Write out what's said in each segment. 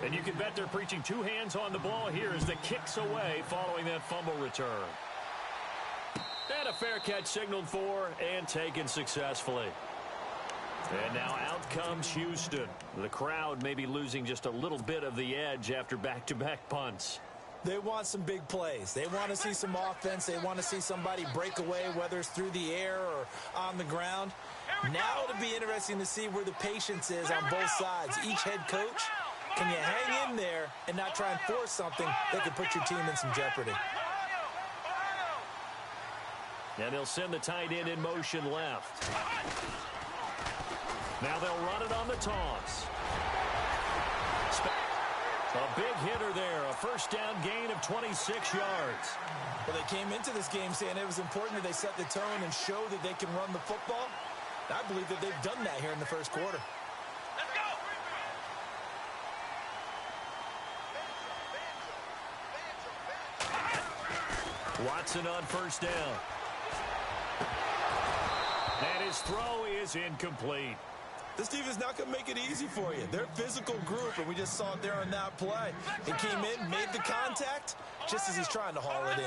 And you can bet they're preaching two hands on the ball here as the kick's away following that fumble return. And a fair catch signaled for and taken successfully. And now out comes Houston. The crowd may be losing just a little bit of the edge after back-to-back punts. They want some big plays. They want to see some offense. They want to see somebody break away, whether it's through the air or on the ground. Now it'll be interesting to see where the patience is on both sides. Each head coach, can you hang in there and not try and force something that could put your team in some jeopardy? And they'll send the tight end in motion left. Now they'll run it on the toss. A big hitter there, a first down gain of 26 yards. Well, they came into this game saying it was important that they set the tone and show that they can run the football. I believe that they've done that here in the first quarter. Let's go. Watson on first down. And his throw is incomplete. This team is not going to make it easy for you. They're a physical group, and we just saw it there on that play. He came in, made the contact, just as he's trying to haul it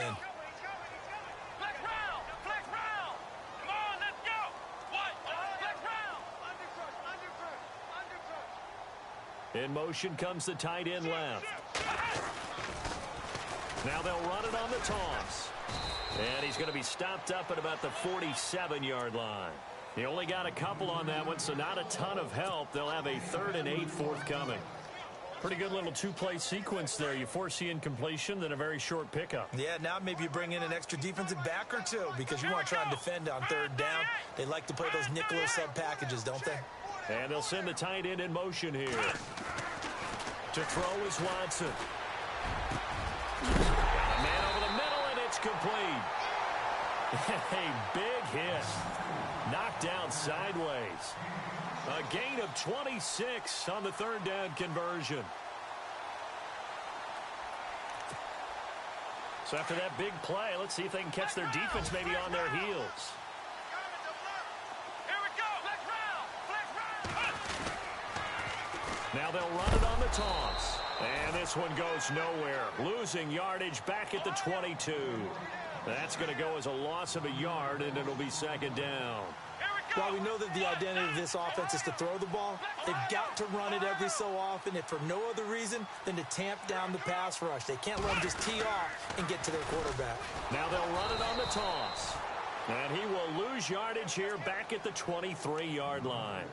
in. In motion comes the tight end left. Now they'll run it on the toss. And he's going to be stopped up at about the 47-yard line. He only got a couple on that one, so not a ton of help. They'll have a 3rd and 8 forthcoming. Pretty good little two-play sequence there. You foresee incompletion, then a very short pickup. Yeah, now maybe you bring in an extra defensive back or two because you want to try and defend on 3rd down. They like to play those nickel or sub packages, don't they? And they'll send the tight end in motion here. To throw is Watson. Got a man over the middle, and it's complete. A big hit. Knocked down sideways. A gain of 26 on the 3rd down conversion. So after that big play, let's see if they can catch their defense maybe on their heels. Now they'll run it on the toss. And this one goes nowhere. Losing yardage back at the 22. That's going to go as a loss of a yard, and it'll be 2nd down. While we know that the identity of this offense is to throw the ball, they've got to run it every so often, if for no other reason than to tamp down the pass rush. They can't let them just tee off and get to their quarterback. Now they'll run it on the toss. And he will lose yardage here back at the 23-yard line.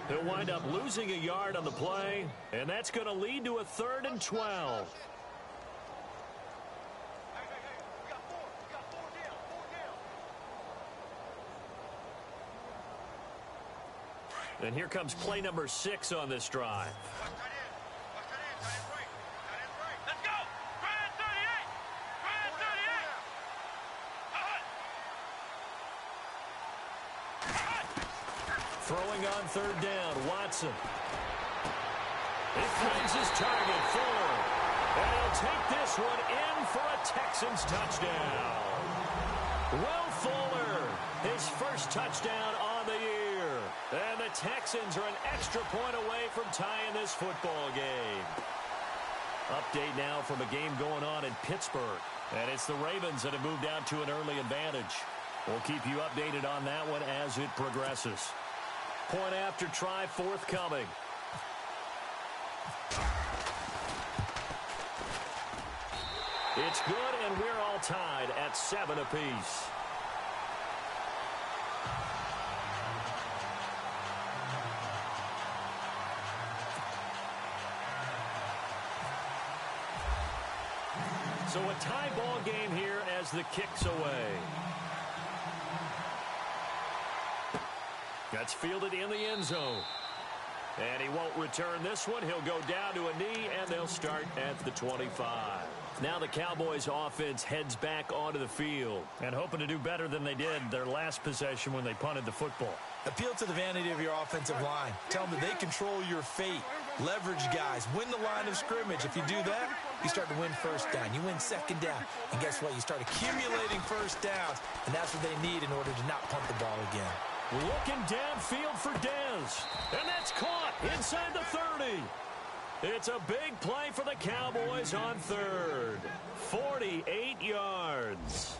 He'll wind up losing a yard on the play, and that's going to lead to a 3rd and 12. And here comes play number 6 on this drive. Let's go! Grind 38! Grind 38! Throwing on 3rd down, Watson. He finds his target, Fuller. And he'll take this one in for a Texans touchdown. Will Fuller, his first touchdown on the year. And the Texans are an extra point away from tying this football game. Update now from a game going on in Pittsburgh. And it's the Ravens that have moved out to an early advantage. We'll keep you updated on that one as it progresses. Point after try forthcoming. It's good, and we're all tied at 7 apiece. So a tie ball game here as the kick's away. That's fielded in the end zone. And he won't return this one. He'll go down to a knee, and they'll start at the 25. Now the Cowboys offense heads back onto the field and hoping to do better than they did their last possession when they punted the football. Appeal to the vanity of your offensive line. Tell them that they control your fate. Leverage guys. Win the line of scrimmage. If you do that, you start to win 1st down. You win 2nd down. And guess what? You start accumulating 1st downs. And that's what they need in order to not punt the ball again. Looking downfield for Dez. And that's caught inside the 30. It's a big play for the Cowboys on third. 48 yards.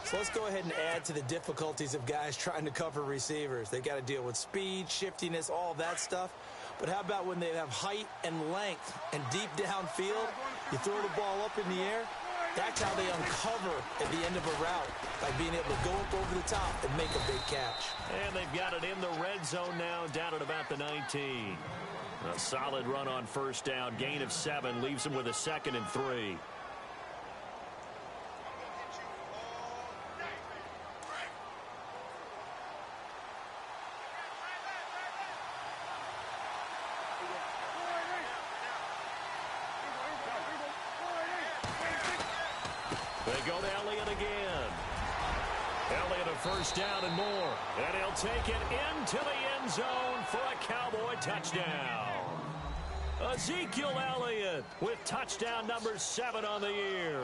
So let's go ahead and add to the difficulties of guys trying to cover receivers. They got to deal with speed, shiftiness, all that stuff. But how about when they have height and length and deep downfield? You throw the ball up in the air. That's how they uncover at the end of a route, by being able to go up over the top and make a big catch. And they've got it in the red zone now, down at about the 19. A solid run on first down. Gain of 7 leaves them with a 2nd and 3. They go to Elliott again. Elliott a first down and more. And he'll take it into the end zone for a Cowboy touchdown. Ezekiel Elliott with touchdown number 7 on the year.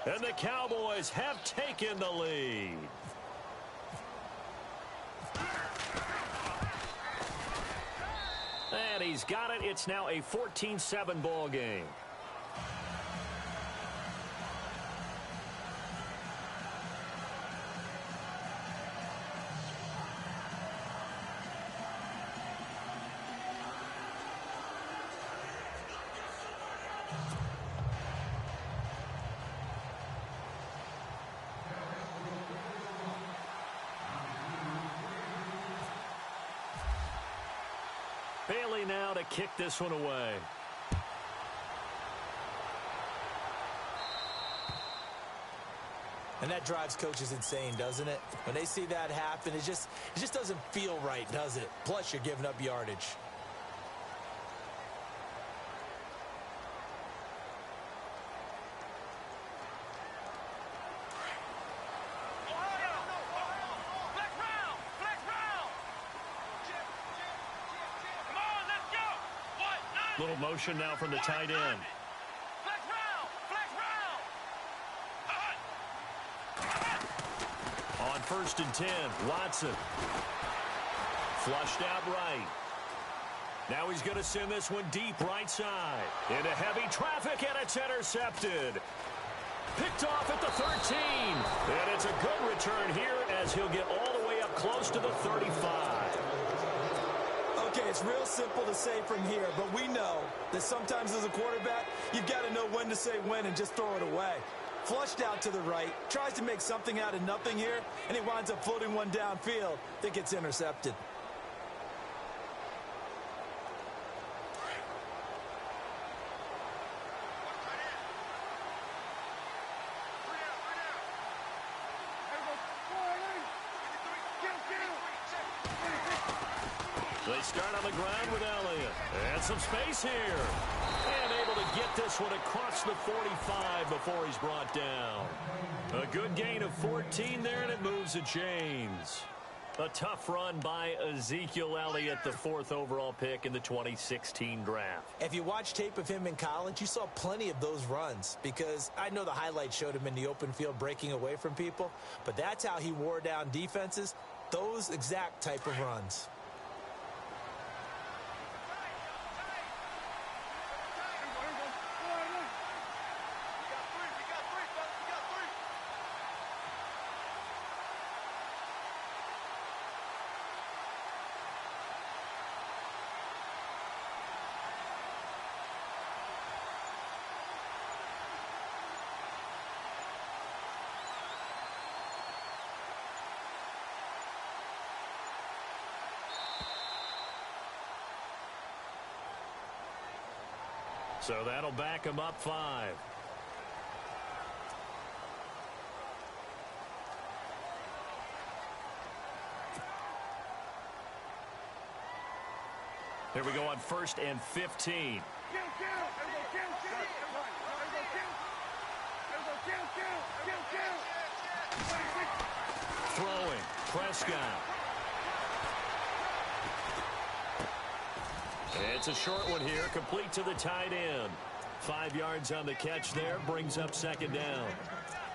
And the Cowboys have taken the lead. And he's got it. It's now a 14-7 ball game. Bailey now to kick this one away. And that drives coaches insane, doesn't it? When they see that happen, it just doesn't feel right, does it? Plus, you're giving up yardage. Little motion now from the tight end. On 1st and 10, Watson. Flushed out right. Now he's going to send this one deep right side. Into heavy traffic, and it's intercepted. Picked off at the 13. And it's a good return here as he'll get all the way up close to the 35. Okay, it's real simple to say from here, but we know that sometimes as a quarterback, you've got to know when to say when and just throw it away. Flushed out to the right, tries to make something out of nothing here, and he winds up floating one downfield that gets intercepted. They start on the ground with Elliott. And some space here. And able to get this one across the 45 before he's brought down. A good gain of 14 there, and it moves the chains. A tough run by Ezekiel Elliott, the 4th overall pick in the 2016 draft. If you watch tape of him in college, you saw plenty of those runs, because I know the highlights showed him in the open field breaking away from people, but that's how he wore down defenses, those exact type of runs. So that'll back him up 5. Here we go on 1st and 15. Throwing, Prescott. It's a short one here, complete to the tight end. 5 yards on the catch there, brings up 2nd down.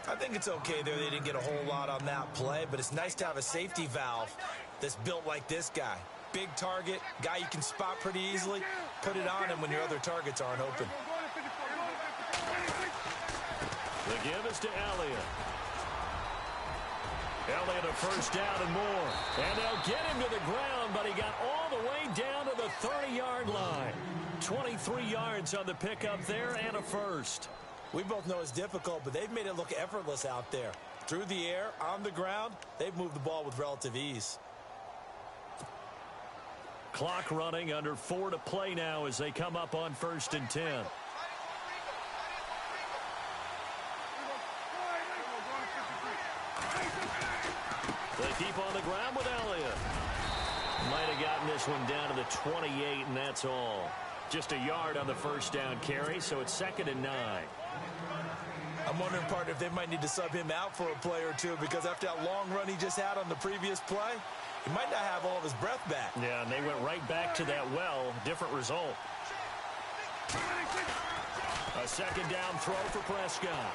I think it's okay there. They didn't get a whole lot on that play, but it's nice to have a safety valve that's built like this guy. Big target, guy you can spot pretty easily. put it on him when your other targets aren't open. The give is to Elliott. Elliott a first down and more. And they'll get him to the ground, but he got all the way down to the 30-yard line. 23 yards on the pickup there and a first. We both know it's difficult, but they've made it look effortless out there. Through the air, on the ground, they've moved the ball with relative ease. Clock running, under 4 to play now as they come up on 1st and 10. They keep on the ground with Elliott. Might have gotten this one down to the 28, and that's all. Just a yard on the first down carry, so it's 2nd and 9. I'm wondering, partner, if they might need to sub him out for a play or two, because after that long run he just had on the previous play, he might not have all of his breath back. Yeah, and they went right back to that well. Different result. A 2nd down throw for Prescott.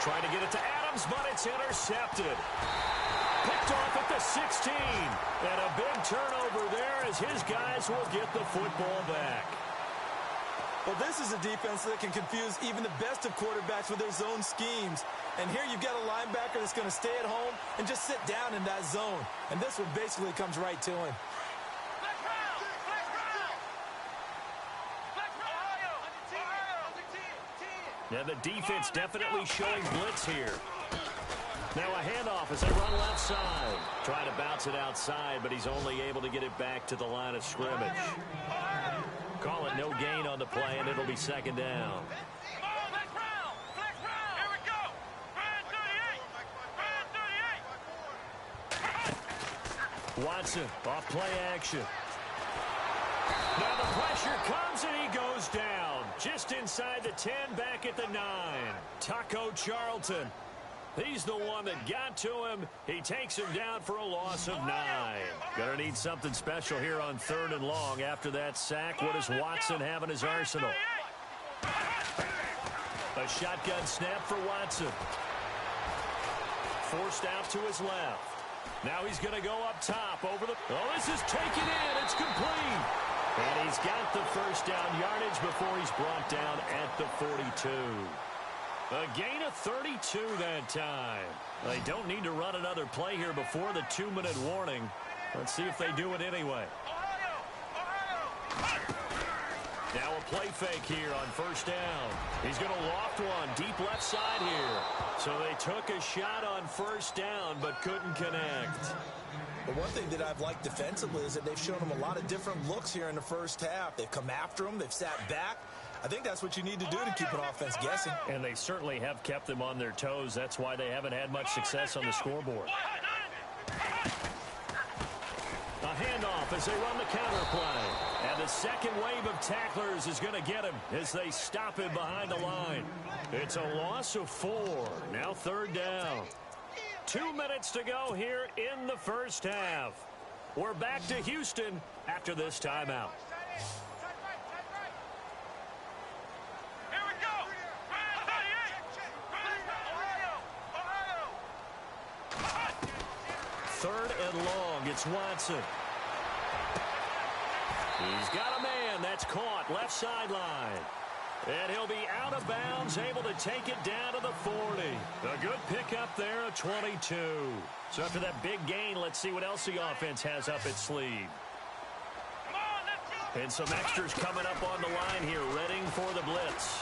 Trying to get it to Adams, but it's intercepted. Picked off at the 16. And a big turnover there as his guys will get the football back. Well, this is a defense that can confuse even the best of quarterbacks with their zone schemes. And here you've got a linebacker that's going to stay at home and just sit down in that zone. And this one basically comes right to him. Yeah, the defense definitely showing blitz here. Now a handoff as they run left side. Trying to bounce it outside, but he's only able to get it back to the line of scrimmage. Call it no gain on the play, and it'll be 2nd down. Watson off play action. Now the pressure comes and he goes down. Just inside the 10, back at the 9. Taco Charlton. He's the one that got to him. He takes him down for a loss of 9. Gonna need something special here on 3rd and long after that sack. What does Watson have in his arsenal? A shotgun snap for Watson. Forced out to his left. Now he's going to go up top over the... Oh, this is taken in. It's complete. And he's got the first down yardage before he's brought down at the 42. A gain of 32 that time. They don't need to run another play here before the 2-minute warning. Let's see if they do it anyway. Now a play fake here on 1st down. He's going to loft one deep left side here. So they took a shot on 1st down but couldn't connect. But one thing that I've liked defensively is that they've shown him a lot of different looks here in the first half. They've come after him. They've sat back. I think that's what you need to do to keep an offense guessing. And they certainly have kept them on their toes. That's why they haven't had much success on the scoreboard. A handoff as they run the counter play. And the second wave of tacklers is going to get him as they stop him behind the line. It's a loss of 4. Now 3rd down. 2 minutes to go here in the first half. We're back to Houston after this timeout. Third and long, it's Watson. He's got a man that's caught left sideline. And he'll be out of bounds, able to take it down to the 40. A good pickup there, a 22. So after that big gain, let's see what else the offense has up its sleeve. And some extras coming up on the line here, readying for the blitz.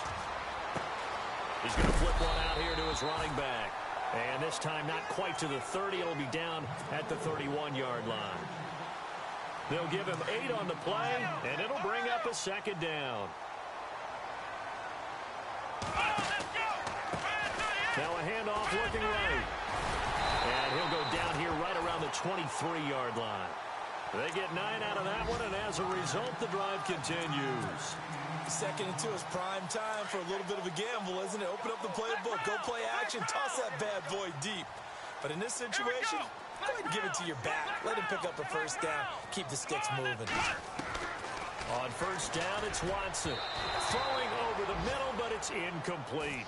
He's going to flip one out here to his running back. And this time not quite to the 30. It'll be down at the 31-yard line. They'll give him 8 on the play, and it'll bring up a 2nd down. Now a handoff looking right. And he'll go down here right around the 23-yard line. They get 9 out of that one, and as a result, the drive continues. 2nd and 2 is prime time for a little bit of a gamble, isn't it? Open up the playbook, go play action, toss that bad boy deep. But in this situation, go ahead and give it to your back. Let him pick up a 1st down. Keep the sticks moving. On 1st down, it's Watson. Throwing over the middle, but it's incomplete.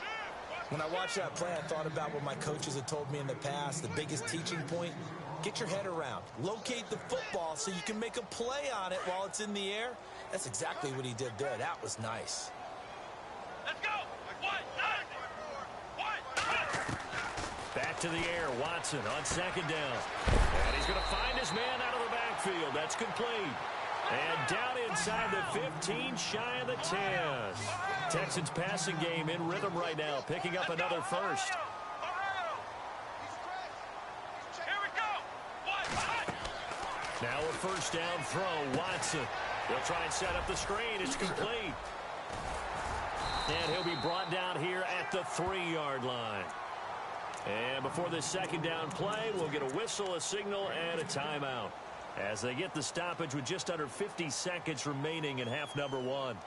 When I watched that play, I thought about what my coaches had told me in the past. The biggest teaching point, Get your head around. Locate the football so you can make a play on it while it's in the air. That's exactly what he did there. That was nice. Let's go. Back to the air, Watson on second down. And he's going to find his man out of the backfield. That's complete. And down inside the 15, shy of the 10. Texans passing game in rhythm right now, picking up another first. Here we go. Now a first down throw, Watson. He'll try and set up the screen. It's complete. And he'll be brought down here at the 3-yard line. And before this second down play, we'll get a whistle, a signal, and a timeout as they get the stoppage with just under 50 seconds remaining in half number 1.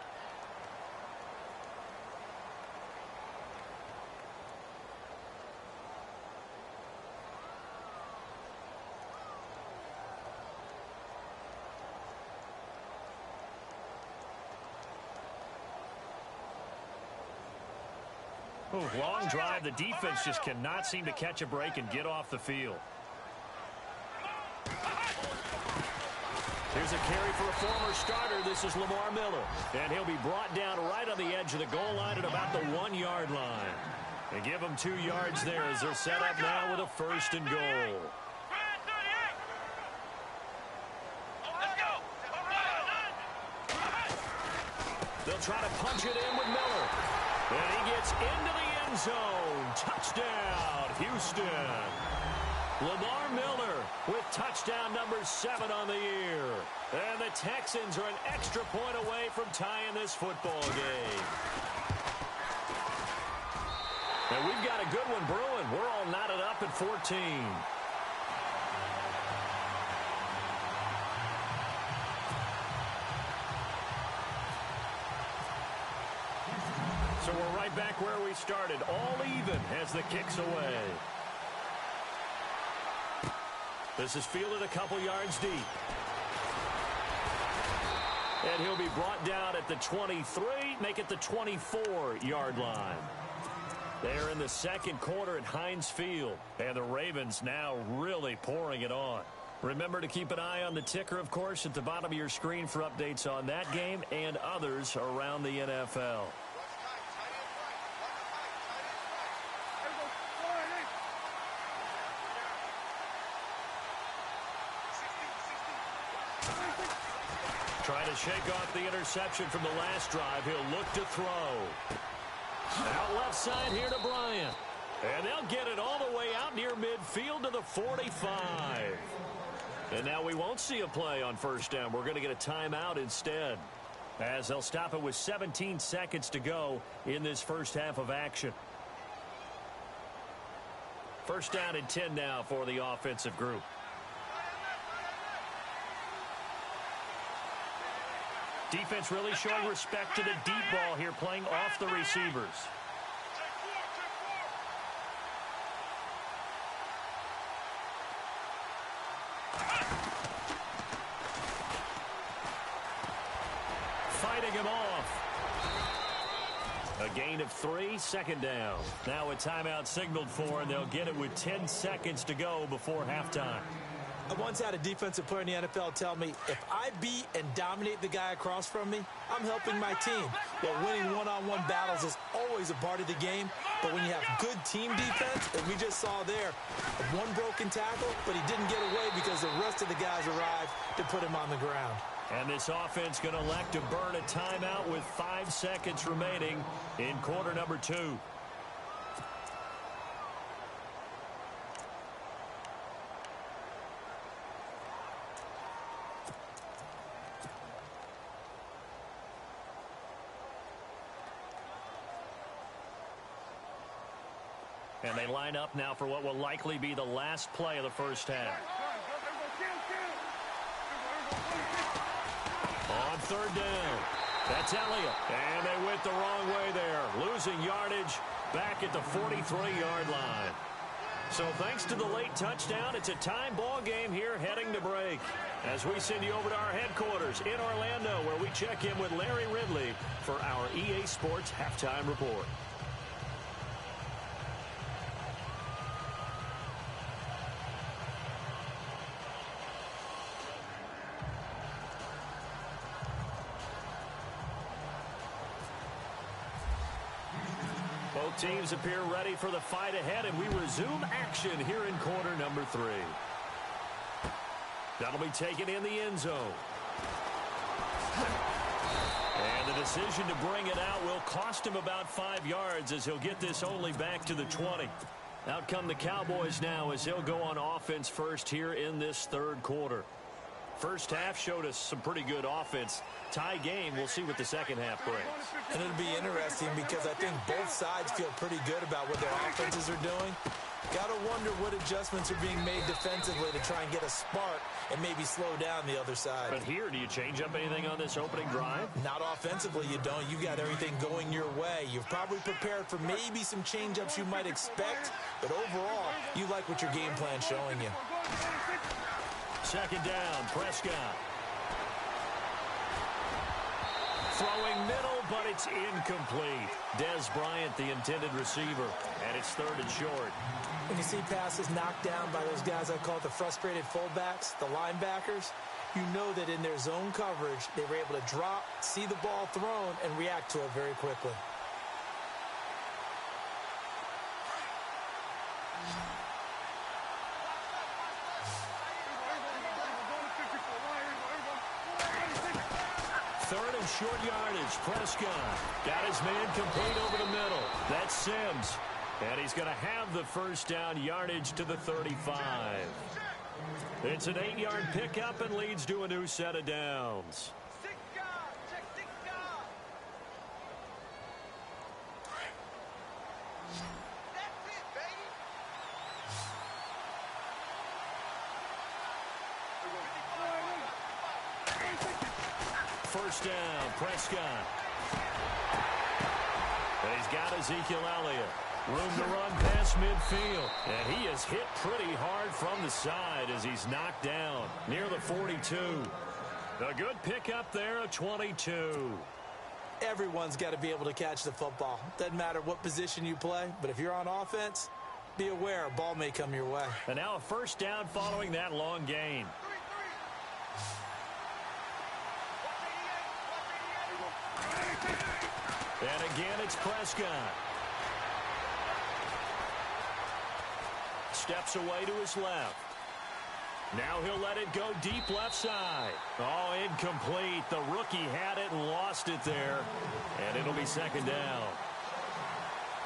Long drive. The defense just cannot seem to catch a break and get off the field. Here's a carry for a former starter. This is Lamar Miller. And he'll be brought down right on the edge of the goal line at about the 1-yard line. And give them 2 yards there as they're set up now with a first and goal. They'll try to punch it in with Miller. And he gets into the end zone. Touchdown, Houston. Lamar Miller with touchdown number 7 on the year. And the Texans are an extra point away from tying this football game. And we've got a good one brewing. We're all knotted up at 14. So we're right back where we started, all even as the kick's away. This is fielded a couple yards deep. And he'll be brought down at the 23, make it the 24-yard line. They're in the second quarter at Heinz Field, and the Ravens now really pouring it on. Remember to keep an eye on the ticker, of course, at the bottom of your screen for updates on that game and others around the NFL. Trying to shake off the interception from the last drive. He'll look to throw. Out left side here to Bryant. And they'll get it all the way out near midfield to the 45. And now we won't see a play on first down. We're going to get a timeout instead, as they'll stop it with 17 seconds to go in this first half of action. First down and 10 now for the offensive group. Defense really showing respect to the deep ball here, playing off the receivers. Fighting him off. A gain of 3, second down. Now a timeout signaled for, and they'll get it with 10 seconds to go before halftime. I once had a defensive player in the NFL tell me, if I beat and dominate the guy across from me, I'm helping my team. Well, winning one-on-one battles is always a part of the game, but when you have good team defense, and we just saw there, one broken tackle, but he didn't get away because the rest of the guys arrived to put him on the ground. And this offense going to elect to burn a timeout with 5 seconds remaining in quarter number 2. And they line up now for what will likely be the last play of the first half. On third down, that's Elliott. And they went the wrong way there, losing yardage back at the 43-yard line. So thanks to the late touchdown, it's a time ball game here heading to break. As we send you over to our headquarters in Orlando, where we check in with Larry Ridley for our EA Sports Halftime Report. Teams appear ready for the fight ahead, and we resume action here in quarter number 3. That'll be taken in the end zone. And the decision to bring it out will cost him about 5 yards as he'll get this only back to the 20. Out come the Cowboys now as he'll go on offense first here in this third quarter. First half showed us some pretty good offense. Tie game, we'll see what the second half brings. And it'll be interesting because I think both sides feel pretty good about what their offenses are doing. Got to wonder what adjustments are being made defensively to try and get a spark and maybe slow down the other side. But here, do you change up anything on this opening drive? Not offensively, you don't. You got everything going your way. You've probably prepared for maybe some change-ups you might expect, but overall, you like what your game plan's showing you. Second down, Prescott. Throwing middle, but it's incomplete. Des Bryant, the intended receiver, and it's third and short. When you see passes knocked down by those guys I call the frustrated fullbacks, the linebackers, you know that in their zone coverage, they were able to drop, see the ball thrown, and react to it very quickly. Third and short yardage. Prescott got his man complete over the middle. That's Sims. And he's going to have the first down, yardage to the 35. It's an 8-yard pickup and leads to a new set of downs. First down, Prescott. And he's got Ezekiel Elliott. Room to run past midfield. And he is hit pretty hard from the side as he's knocked down near the 42. A good pickup there, a 22. Everyone's got to be able to catch the football. Doesn't matter what position you play, but if you're on offense, be aware a ball may come your way. And now a first down following that long gain. And again, it's Prescott. Steps away to his left. Now he'll let it go deep left side. Oh, incomplete. The rookie had it and lost it there. And it'll be second down.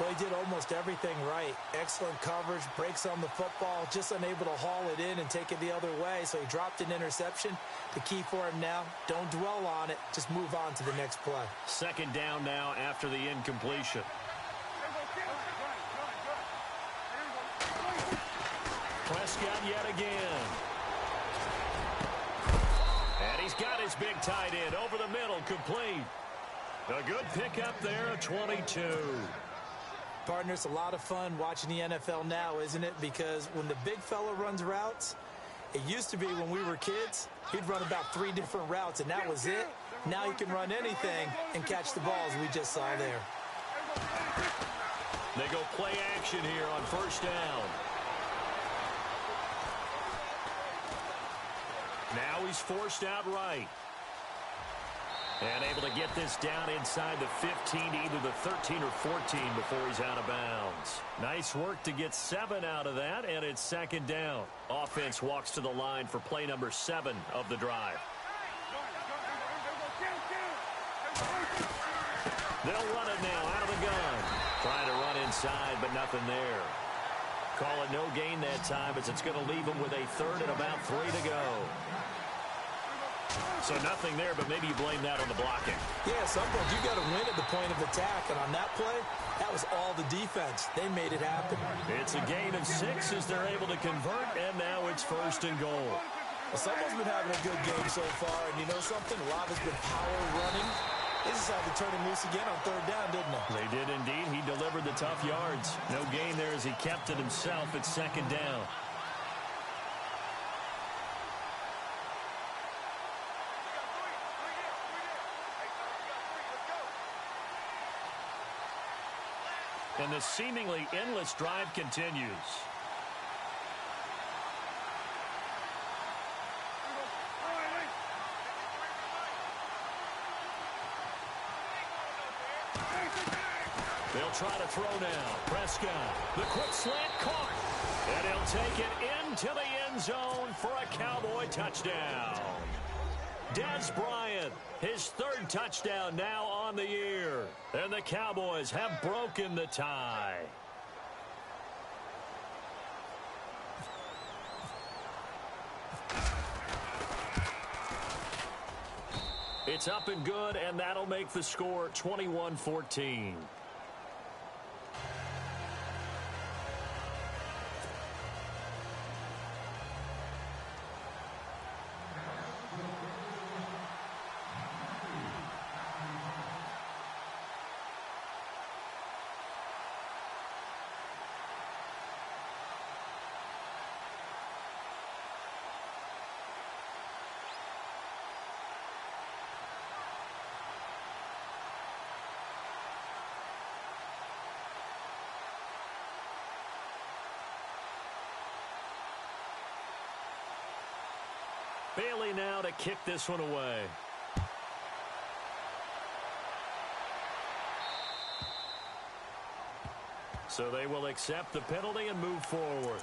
Well, he did almost everything right. Excellent coverage, breaks on the football, just unable to haul it in and take it the other way. So he dropped an interception. The key for him now, don't dwell on it. Just move on to the next play. Second down now after the incompletion. Prescott yet again. And he's got his big tight end over the middle, complete. A good pickup there, a 22. Partner, it's a lot of fun watching the NFL now, isn't it? Because when the big fella runs routes, it used to be when we were kids, he'd run about 3 different routes, and that was it. Now he can run anything and catch the balls we just saw there. They go play action here on first down. Now he's forced out right. And able to get this down inside the 15 to either the 13 or 14 before he's out of bounds. Nice work to get 7 out of that, and it's second down. Offense walks to the line for play number 7 of the drive. They'll run it now out of the gun. Trying to run inside, but nothing there. Call it no gain that time as it's going to leave them with a third and about 3 to go. So nothing there, but maybe you blame that on the blocking. Yeah, sometimes you got to win at the point of attack, and on that play, that was all the defense. They made it happen. It's a gain of 6 as they're able to convert, and now it's first and goal. Well, someone's been having a good game so far, and you know something? A lot has been power running. They decided to turn him loose again on third down, didn't they? They did indeed. He delivered the tough yards. No gain there as he kept it himself at second down. And the seemingly endless drive continues. They'll try to throw now. Prescott, the quick slant caught. And he'll take it into the end zone for a Cowboy touchdown. Des Bryant, his third touchdown now on the year. And the Cowboys have broken the tie. It's up and good, and that'll make the score 21-14. Bailey now to kick this one away. So they will accept the penalty and move forward.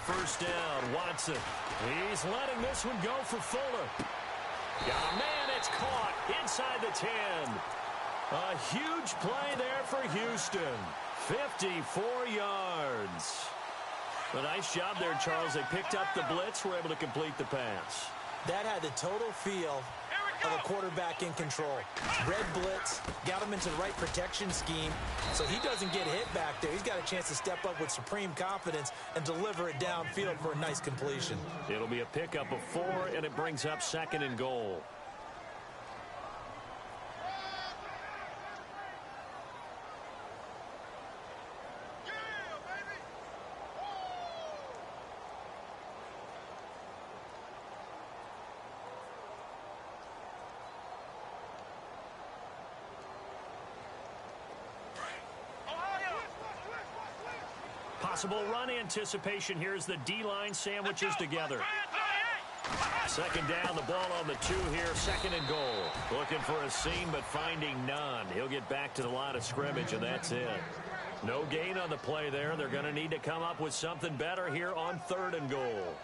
First down, Watson. He's letting this one go for Fuller. Got a man, it's caught inside the 10. A huge play there for Houston. 54 yards. A nice job there, Charles. They picked up the blitz, were able to complete the pass. That had the total feel of a quarterback in control. Red blitz, got him into the right protection scheme, so he doesn't get hit back there. He's got a chance to step up with supreme confidence and deliver it downfield for a nice completion. It'll be a pickup of 4, and it brings up 2nd and goal. Possible run anticipation here as the D-line sandwiches together. 2nd down, the ball on the 2 here, 2nd and goal. Looking for a seam, but finding none. He'll get back to the line of scrimmage, and that's it. No gain on the play there. They're going to need to come up with something better here on 3rd and goal.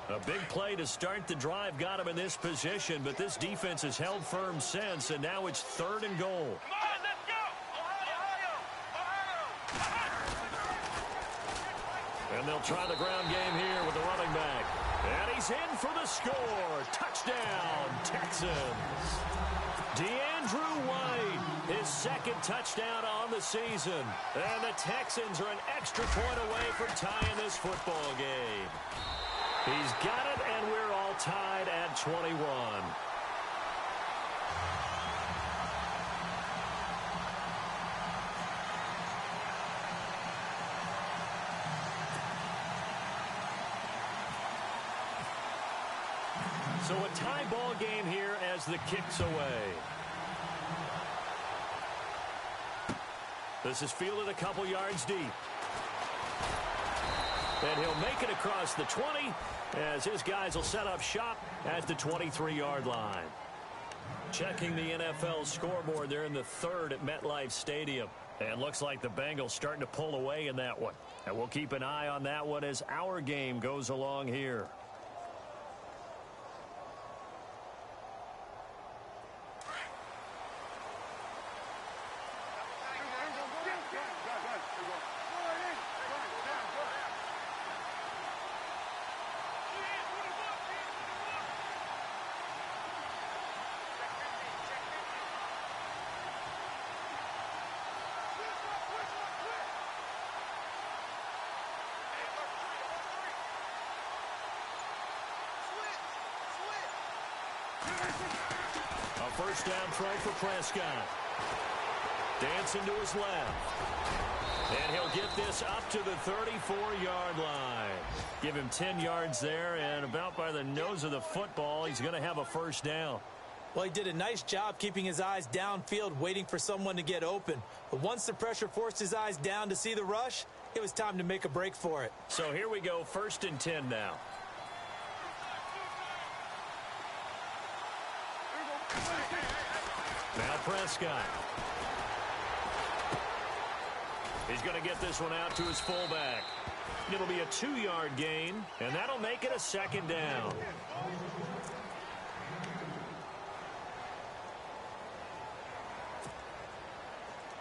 A big play to start the drive got him in this position, but this defense has held firm since, and now it's 3rd and goal. And they'll try the ground game here with the running back. And he's in for the score. Touchdown, Texans. DeAndrew White, his 2nd touchdown on the season. And the Texans are an extra point away from tying this football game. He's got it, and we're all tied at 21. So a tie ball game here as the kick's away. This is fielded a couple yards deep. And he'll make it across the 20 as his guys will set up shop at the 23-yard line. Checking the NFL scoreboard, they're in the 3rd at MetLife Stadium. And looks like the Bengals starting to pull away in that one. And we'll keep an eye on that one as our game goes along here. A first down throw for Prescott. Dancing to his left. And he'll get this up to the 34-yard line. Give him 10 yards there, and about by the nose of the football, he's going to have a first down. Well, he did a nice job keeping his eyes downfield, waiting for someone to get open. But once the pressure forced his eyes down to see the rush, it was time to make a break for it. So here we go, 1st and 10 now. Now Prescott. He's going to get this one out to his fullback. It'll be a 2-yard gain, and that'll make it a 2nd down.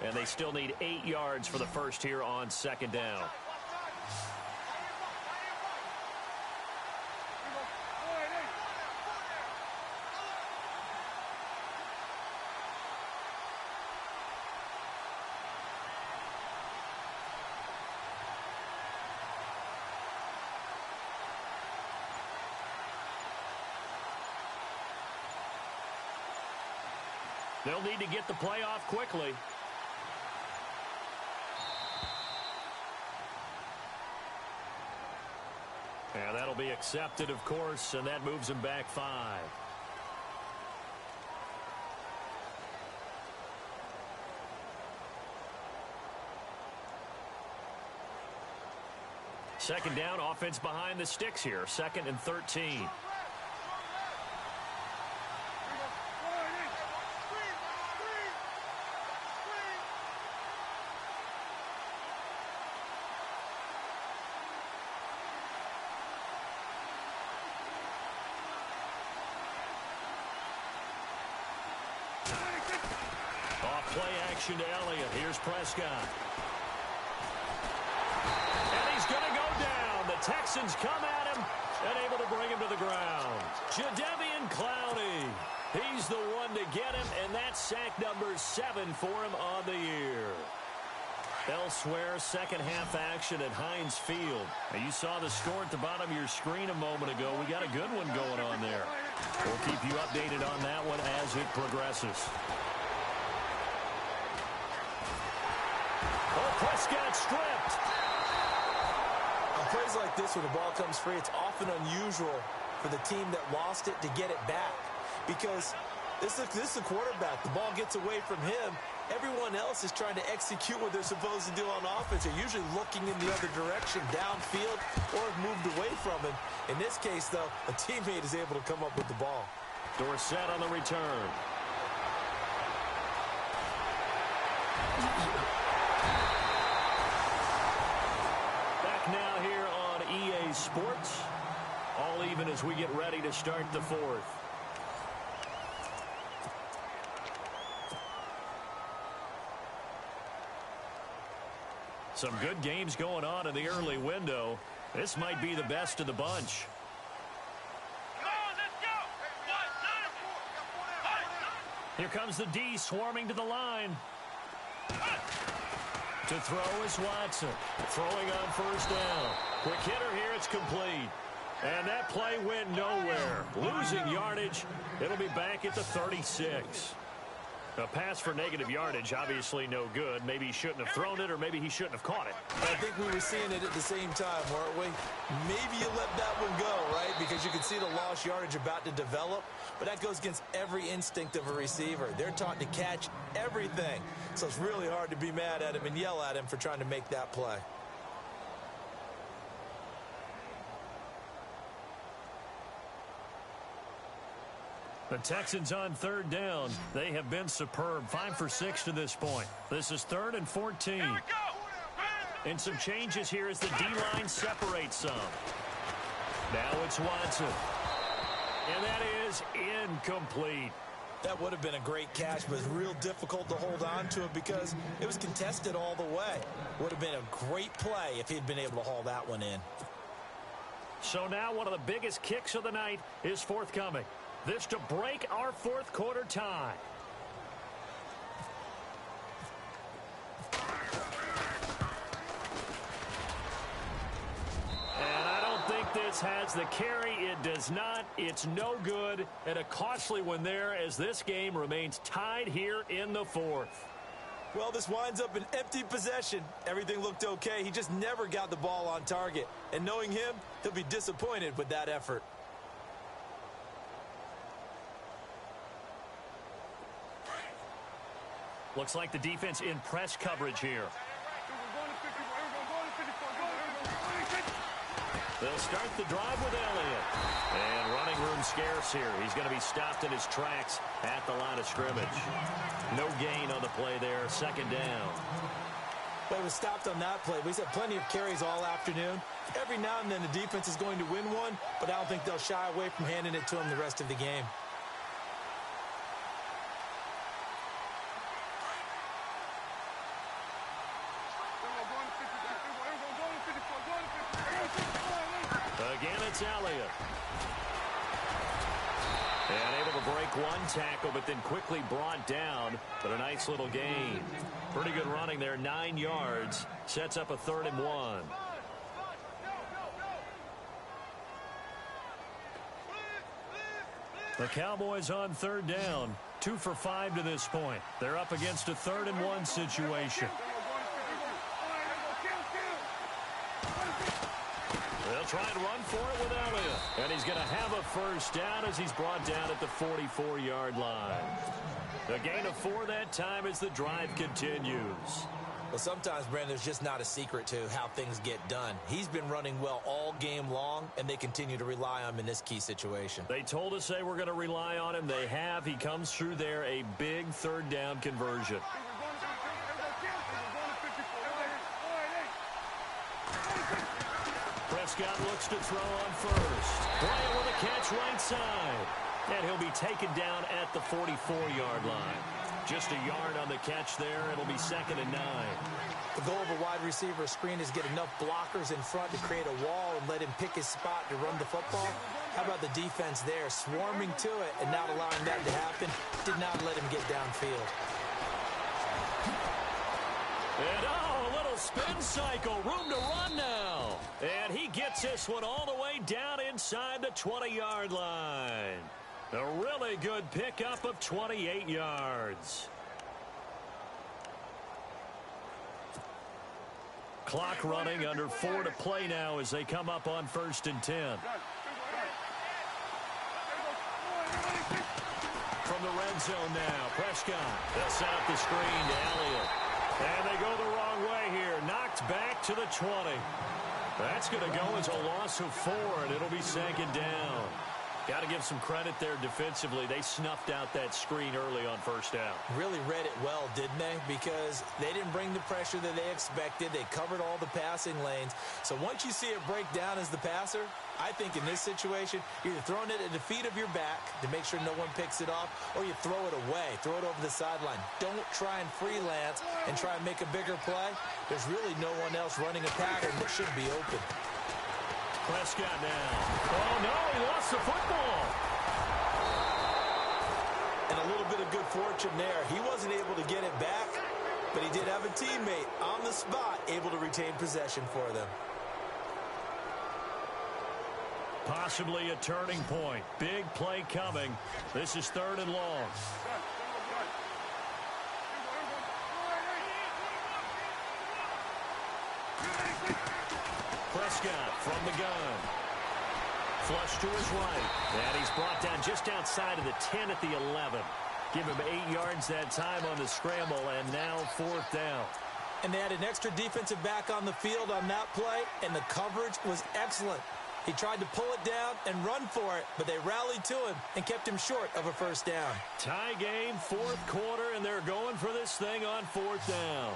And they still need 8 yards for the first here on 2nd down. They'll need to get the play off quickly. And that'll be accepted, of course, and that moves him back 5. Second down, offense behind the sticks here. 2nd and 13. Play action to Elliott. Here's Prescott. And he's going to go down. The Texans come at him and able to bring him to the ground. Jadeveon Clowney. He's the one to get him, and that's sack number 7 for him on the year. Elsewhere, second half action at Heinz Field. Now, you saw the score at the bottom of your screen a moment ago. We got a good one going on there. We'll keep you updated on that one as it progresses. Prescott stripped. On plays like this where the ball comes free, it's often unusual for the team that lost it to get it back. Because this is the quarterback. The ball gets away from him. Everyone else is trying to execute what they're supposed to do on offense. They're usually looking in the other direction, downfield, or have moved away from him. In this case, though, a teammate is able to come up with the ball. Dorsett on the return. Now here on EA Sports, all even as we get ready to start the 4th. Some good games going on in the early window. This might be the best of the bunch. Come on, let's go. Here comes the D swarming to the line. To throw is Watson. Throwing on 1st down. Quick hitter here, it's complete. And that play went nowhere. Losing yardage. It'll be back at the 36. A pass for negative yardage, obviously no good. Maybe he shouldn't have thrown it, or maybe he shouldn't have caught it. I think we were seeing it at the same time, weren't we? Maybe you let that one go, right? Because you can see the lost yardage about to develop. But that goes against every instinct of a receiver. They're taught to catch everything. So it's really hard to be mad at him and yell at him for trying to make that play. The Texans on 3rd down. They have been superb. 5 for 6 to this point. This is 3rd and 14. Here we go. And some changes here as the D-line separates some. Now it's Watson. And that is incomplete. That would have been a great catch, but it's real difficult to hold on to it because it was contested all the way. Would have been a great play if he'd been able to haul that one in. So now one of the biggest kicks of the night is forthcoming. This to break our 4th quarter tie. And I don't think this has the carry. It does not. It's no good. And a costly one there as this game remains tied here in the 4th. Well, this winds up an empty possession. Everything looked okay. He just never got the ball on target. And knowing him, he'll be disappointed with that effort. Looks like the defense in press coverage here. They'll start the drive with Elliott. And running room scarce here. He's going to be stopped in his tracks at the line of scrimmage. No gain on the play there. Second down. Well, he was stopped on that play. We've had plenty of carries all afternoon. Every now and then the defense is going to win one, but I don't think they'll shy away from handing it to him the rest of the game. Again, it's Elliott. And able to break one tackle, but then quickly brought down. But a nice little gain. Pretty good running there, 9 yards. Sets up a 3rd and 1. The Cowboys on 3rd down. 2 for 5 to this point. They're up against a 3rd and 1 situation. They'll try and run for it with Elliott. And he's going to have a first down as he's brought down at the 44-yard line. A gain of 4 that time as the drive continues. Well, sometimes, Brandon, there's just not a secret to how things get done. He's been running well all game long, and they continue to rely on him in this key situation. They told us they were going to rely on him. They have. He comes through there, a big 3rd down conversion. Prescott looks to throw on first. Bryant with a catch right side. And he'll be taken down at the 44-yard line. Just a yard on the catch there. It'll be 2nd and 9. The goal of a wide receiver screen is get enough blockers in front to create a wall and let him pick his spot to run the football. How about the defense there, swarming to it and not allowing that to happen? Did not let him get downfield. And a little spin cycle. Room to run now. And he gets this one all the way down inside the 20-yard line. A really good pickup of 28 yards. Clock running, under 4 to play now as they come up on 1st and 10. From the red zone now, Prescott. They'll set up the screen to Elliott. And they go the wrong way here. Knocked back to the 20. That's going to go as a loss of 4, and it'll be 2nd down. Got to give some credit there defensively. They snuffed out that screen early on 1st down. Really read it well, didn't they? Because they didn't bring the pressure that they expected. They covered all the passing lanes. So once you see it break down as the passer, I think in this situation, you're either throwing it at the feet of your back to make sure no one picks it off, or you throw it away, throw it over the sideline. Don't try and freelance and try and make a bigger play. There's really no one else running a pattern that should be open. Prescott now. Oh, no, he lost the football. And a little bit of good fortune there. He wasn't able to get it back, but he did have a teammate on the spot able to retain possession for them. Possibly a turning point. Big play coming. This is 3rd and long. Prescott from the gun. Flush to his right. And he's brought down just outside of the 10 at the 11. Give him 8 yards that time on the scramble, and now 4th down. And they had an extra defensive back on the field on that play, and the coverage was excellent. He tried to pull it down and run for it, but they rallied to him and kept him short of a 1st down. Tie game, 4th quarter, and they're going for this thing on 4th down.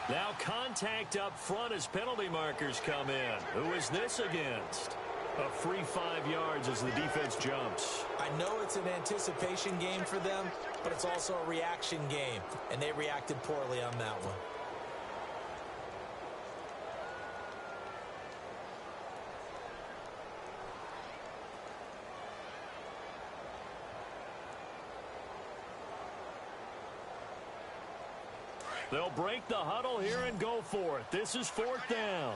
Now contact up front as penalty markers come in. Who is this against? A free 5 yards as the defense jumps. I know it's an anticipation game for them, but it's also a reaction game, and they reacted poorly on that one. They'll break the huddle here and go for it. This is 4th down.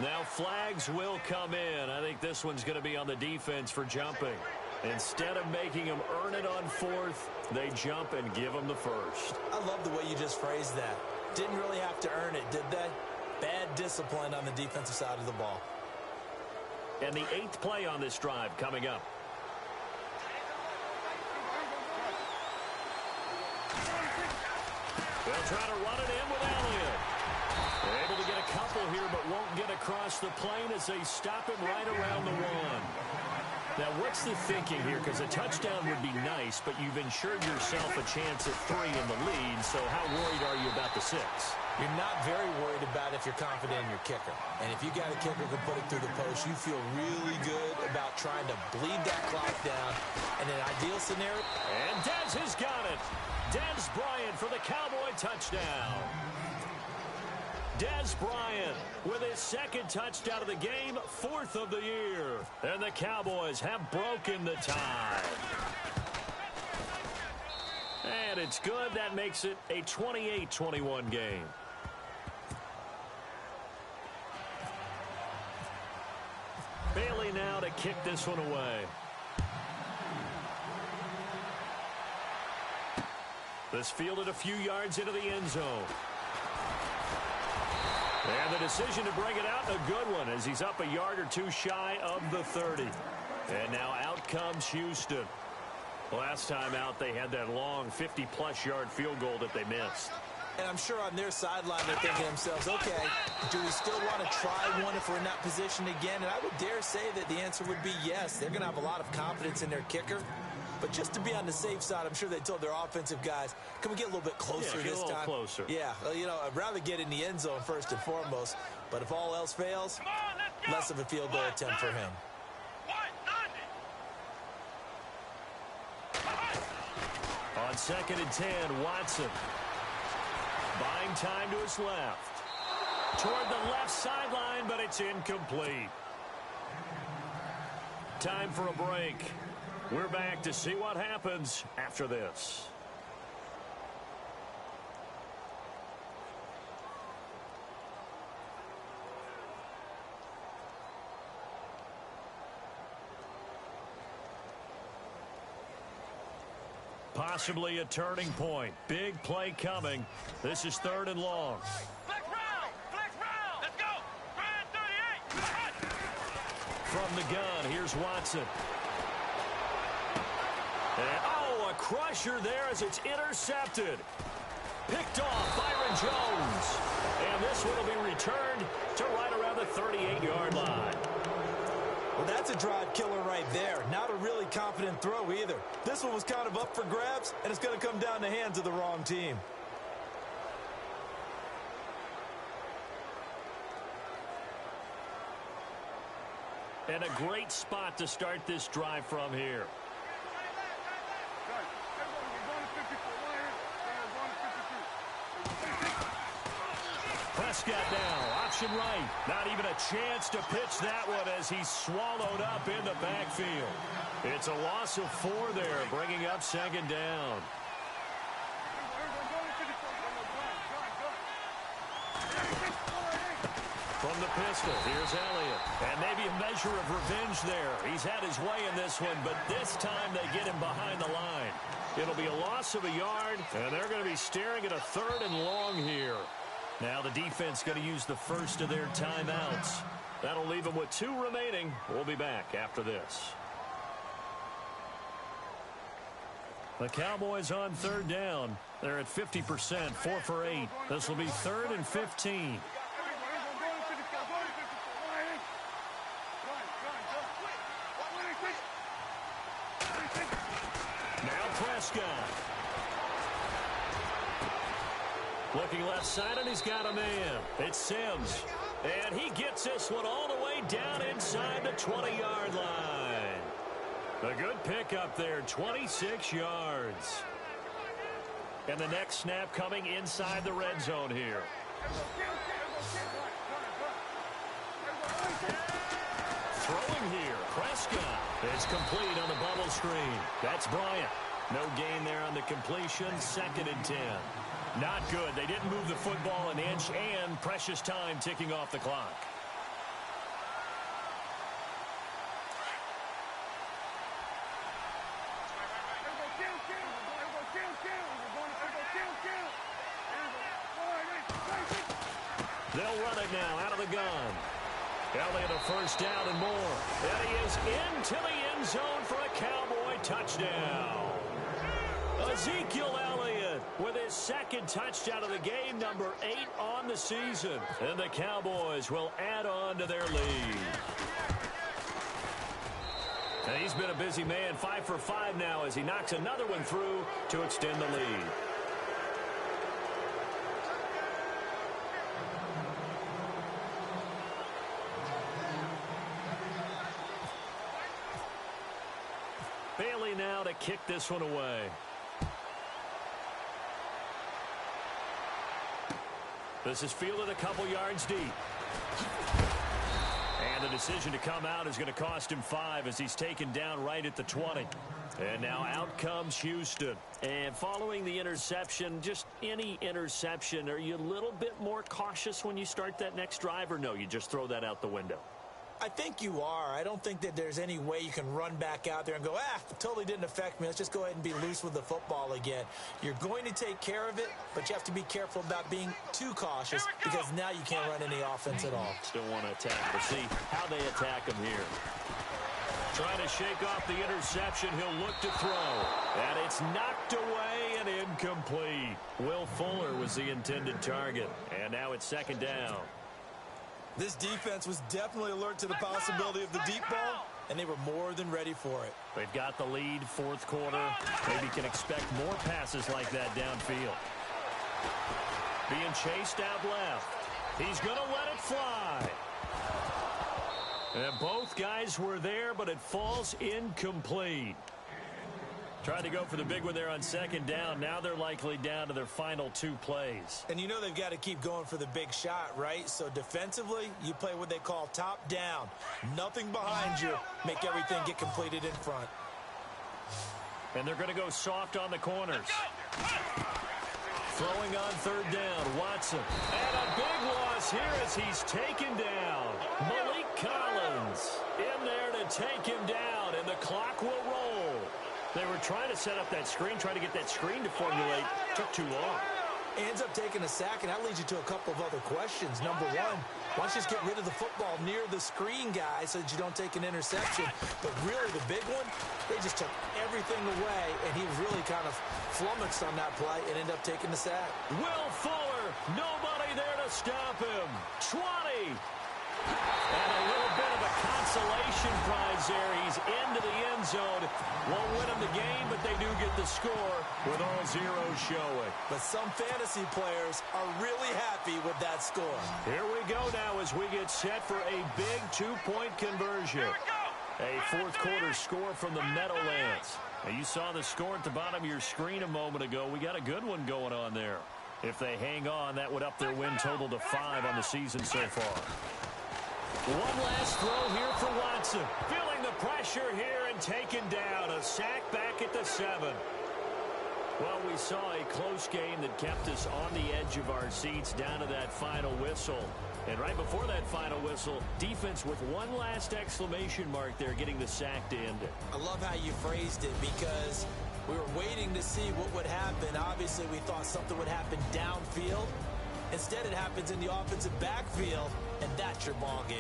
Now flags will come in. I think this one's going to be on the defense for jumping. Instead of making them earn it on 4th, they jump and give them the 1st. I love the way you just phrased that. didn't really have to earn it, did they? Bad discipline on the defensive side of the ball. And the 8th play on this drive coming up. They'll try to run it in with Elliott. Able to get a couple here, but won't get across the plane as they stop him right around the 1. Now, what's the thinking here? Because a touchdown would be nice, but you've ensured yourself a chance at 3 in the lead, so how worried are you about the 6? You're not very worried about if you're confident in your kicker. And if you got a kicker who can put it through the post, you feel really good about trying to bleed that clock down. In an ideal scenario. And Dez has got it. Dez Bryant for the Cowboy touchdown. Dez Bryant with his 2nd touchdown of the game, 4th of the year. And the Cowboys have broken the tie. And it's good. That makes it a 28-21 game. Bailey now to kick this one away. This fielded a few yards into the end zone. And the decision to bring it out, a good one, as he's up a yard or 2 shy of the 30. And now out comes Houston. Last time out, they had that long 50-plus yard field goal that they missed. And I'm sure on their sideline they're thinking to themselves, okay, do we still want to try one if we're in that position again? And I would dare say that the answer would be yes. They're going to have a lot of confidence in their kicker. But just to be on the safe side, I'm sure they told their offensive guys, can we get a little bit closer this time? Closer. Yeah, well, you know, I'd rather get in the end zone first and foremost. But if all else fails, less of a field goal attempt for him. On 2nd and 10, Watson. Buying time to his left. Toward the left sideline, but it's incomplete. Time for a break. We're back to see what happens after this. Possibly a turning point. Big play coming. This is 3rd and long. Flex round! Flex round! Let's go! Grand 38! From the gun, here's Watson. And, oh, a crusher there as it's intercepted. Picked off Byron Jones. And this one will be returned to right around the 38-yard line. Well, that's a drive killer right there. Not a really confident throw either. This one was kind of up for grabs, and it's going to come down the hands of the wrong team. And a great spot to start this drive from here. Prescott now, option right. Not even a chance to pitch that one as he's swallowed up in the backfield. It's a loss of 4 there, bringing up 2nd down. From the pistol, here's Elliott. And maybe a measure of revenge there. He's had his way in this one, but this time they get him behind the line. It'll be a loss of a yard, and they're going to be staring at a 3rd and long here. Now the defense going to use the first of their timeouts. That'll leave them with 2 remaining. We'll be back after this. The Cowboys on 3rd down. They're at 50%, 4 for 8. This will be 3rd and 15. Now Prescott. Looking left side, and he's got a man. It's Sims. And he gets this one all the way down inside the 20-yard line. A good pickup there, 26 yards. And the next snap coming inside the red zone here. Throwing here, Prescott. It's complete on the bubble screen. That's Bryant. No gain there on the completion, 2nd and 10. Not good. They didn't move the football an inch, and precious time ticking off the clock. They'll run it now out of the gun. Elliott a first down and more. And he is into the end zone for a Cowboy touchdown. Ezekiel Elliott with his second touchdown of the game, number 8 on the season. And the Cowboys will add on to their lead. And he's been a busy man, 5 for 5 now as he knocks another one through to extend the lead. Bailey now to kick this one away. This is fielded a couple yards deep. And the decision to come out is going to cost him 5 as he's taken down right at the 20. And now out comes Houston. And following the interception, just any interception, are you a little bit more cautious when you start that next drive, or no, you just throw that out the window? I think you are. I don't think that there's any way you can run back out there and go, it totally didn't affect me. Let's just go ahead and be loose with the football again. You're going to take care of it, but you have to be careful about being too cautious because now you can't run any offense at all. Still want to attack. We'll see how they attack him here. Trying to shake off the interception. He'll look to throw. And it's knocked away and incomplete. Will Fuller was the intended target. And now it's second down. This defense was definitely alert to the possibility of the deep ball, and they were more than ready for it. They've got the lead, fourth quarter. Maybe can expect more passes like that downfield. Being chased out left. He's going to let it fly. And both guys were there, but it falls incomplete. Trying to go for the big one there on second down. Now they're likely down to their final 2 plays. And you know they've got to keep going for the big shot, right? So defensively, you play what they call top down. Nothing behind you. Make everything get completed in front. And they're going to go soft on the corners. Throwing on third down, Watson. And a big loss here as he's taken down. Malik Collins in there to take him down, and the clock will roll. They were trying to set up that screen, trying to get that screen to formulate. Took too long. Ends up taking a sack, and that leads you to a couple of other questions. Number one, why don't you just get rid of the football near the screen guy so that you don't take an interception? But really, the big one, they just took everything away, and he was really kind of flummoxed on that play and ended up taking the sack. Will Fuller, nobody there to stop him. 20. And a little bit of a consolation prize there. He's into the end zone. Won't win him the game, but they do get the score with all zeros showing. But some fantasy players are really happy with that score. Here we go now as we get set for a big 2-point conversion. A fourth quarter score from the Meadowlands. Now, you saw the score at the bottom of your screen a moment ago. We got a good one going on there. If they hang on, that would up their win total to 5 on the season so far. One last throw here for Watson. Feeling the pressure here and taken down. A sack back at the 7. Well, we saw a close game that kept us on the edge of our seats down to that final whistle. And right before that final whistle, defense with one last exclamation mark there, getting the sack to end it. I love how you phrased it because we were waiting to see what would happen. Obviously, we thought something would happen downfield. Instead, it happens in the offensive backfield, and that's your ball game.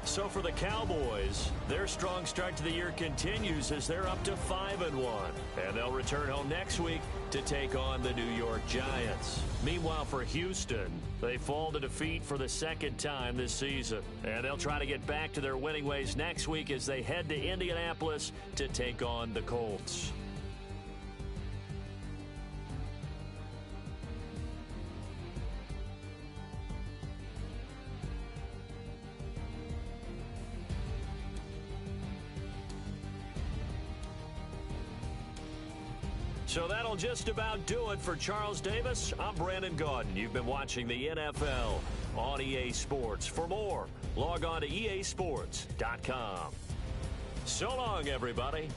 So for the Cowboys, their strong start to the year continues as they're up to 5-1. And they'll return home next week to take on the New York Giants. Meanwhile, for Houston, they fall to defeat for the second time this season. And they'll try to get back to their winning ways next week as they head to Indianapolis to take on the Colts. So that'll just about do it for Charles Davis. I'm Brandon Gaudin. You've been watching the NFL on EA Sports. For more, log on to easports.com. So long, everybody.